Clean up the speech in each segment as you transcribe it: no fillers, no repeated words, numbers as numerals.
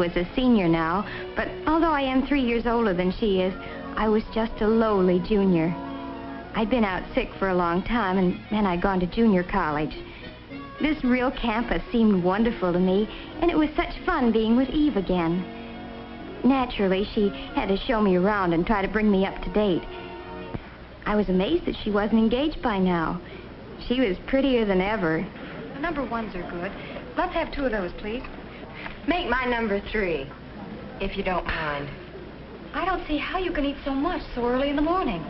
was a senior now, but although I am 3 years older than she is, I was just a lowly junior. I'd been out sick for a long time, and then I'd gone to junior college. This real campus seemed wonderful to me, and it was such fun being with Eve again. Naturally, she had to show me around and try to bring me up to date. I was amazed that she wasn't engaged by now. She was prettier than ever. The number 1s are good. Let's have 2 of those, please. Make my number 3, if you don't mind. I don't see how you can eat so much so early in the morning.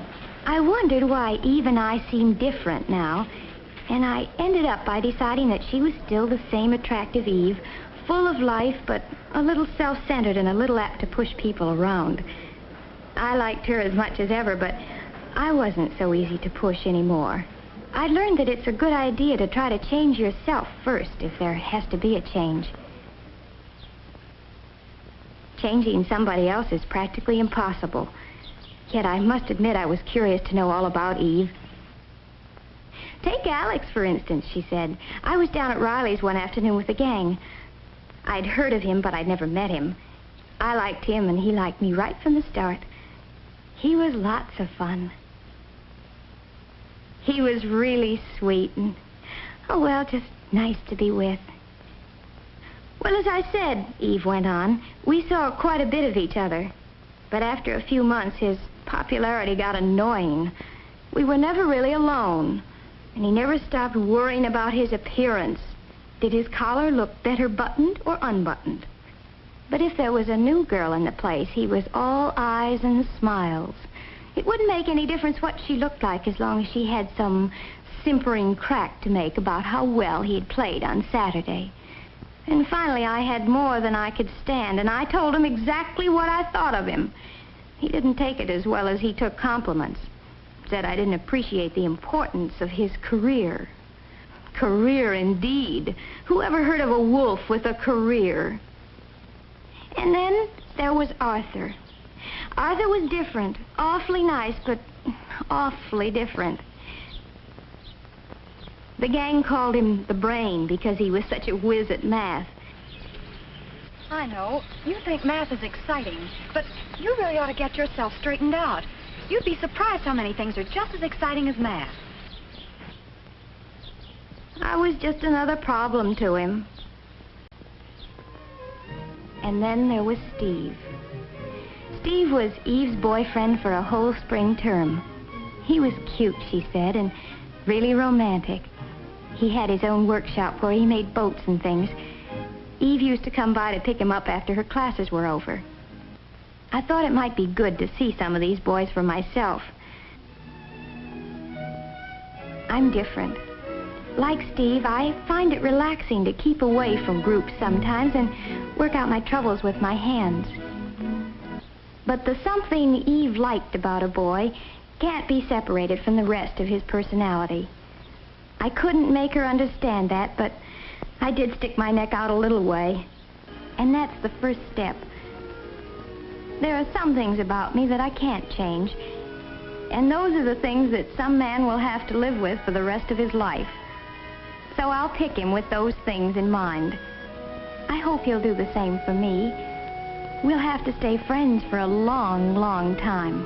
I wondered why Eve and I seemed different now, and I ended up by deciding that she was still the same attractive Eve, full of life, but a little self-centered and a little apt to push people around. I liked her as much as ever, but I wasn't so easy to push anymore. I learned that it's a good idea to try to change yourself first if there has to be a change. Changing somebody else is practically impossible. Yet I must admit I was curious to know all about Eve. Take Alex, for instance, she said. I was down at Riley's one afternoon with the gang. I'd heard of him, but I'd never met him. I liked him, and he liked me right from the start. He was lots of fun. He was really sweet and, oh, well, just nice to be with. Well, as I said, Eve went on, we saw quite a bit of each other. But after a few months, his popularity got annoying. We were never really alone, and he never stopped worrying about his appearance. Did his collar look better buttoned or unbuttoned? But if there was a new girl in the place, he was all eyes and smiles. It wouldn't make any difference what she looked like as long as she had some simpering crack to make about how well he had played on Saturday. And finally, I had more than I could stand, and I told him exactly what I thought of him. He didn't take it as well as he took compliments. Said I didn't appreciate the importance of his career. Career, indeed. Who ever heard of a wolf with a career? And then there was Arthur. Arthur was different. Awfully nice, but awfully different. The gang called him the Brain because he was such a whiz at math. I know. You think math is exciting, but you really ought to get yourself straightened out. You'd be surprised how many things are just as exciting as math. I was just another problem to him. And then there was Steve. Steve was Eve's boyfriend for a whole spring term. He was cute, she said, and really romantic. He had his own workshop where he made boats and things. Eve used to come by to pick him up after her classes were over. I thought it might be good to see some of these boys for myself. I'm different. Like Steve, I find it relaxing to keep away from groups sometimes and work out my troubles with my hands. But the something Eve liked about a boy can't be separated from the rest of his personality. I couldn't make her understand that, but I did stick my neck out a little way. And that's the first step. There are some things about me that I can't change. And those are the things that some man will have to live with for the rest of his life. So I'll pick him with those things in mind. I hope he'll do the same for me. We'll have to stay friends for a long, long time.